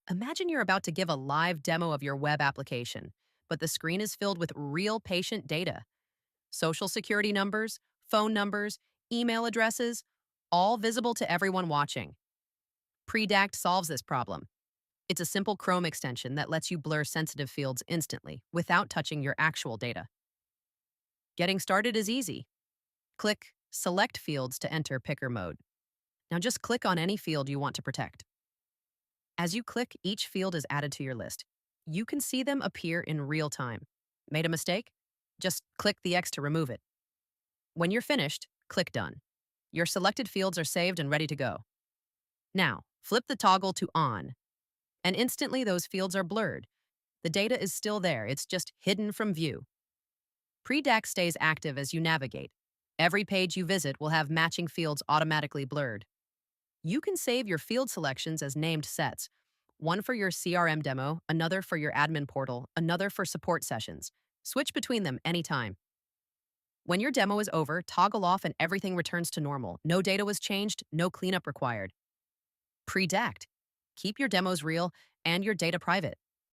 Imagine you're about to give a live demo of your web application, but the screen is filled with real patient data. Social security numbers, phone numbers, email addresses, all visible to everyone watching. Pre-dact solves this problem. It's a simple Chrome extension that lets you blur sensitive fields instantly without touching your actual data. Getting started is easy. Click Select Fields to enter picker mode. Now just click on any field you want to protect. As you click, each field is added to your list. You can see them appear in real time. Made a mistake? Just click the X to remove it. When you're finished, click Done. Your selected fields are saved and ready to go. Now, flip the toggle to On, and instantly those fields are blurred. The data is still there, it's just hidden from view. Pre-dact stays active as you navigate. Every page you visit will have matching fields automatically blurred. You can save your field selections as named sets, one for your CRM demo, another for your admin portal, another for support sessions. Switch between them anytime. When your demo is over, toggle off and everything returns to normal. No data was changed, no cleanup required. Pre-dact. Keep your demos real and your data private.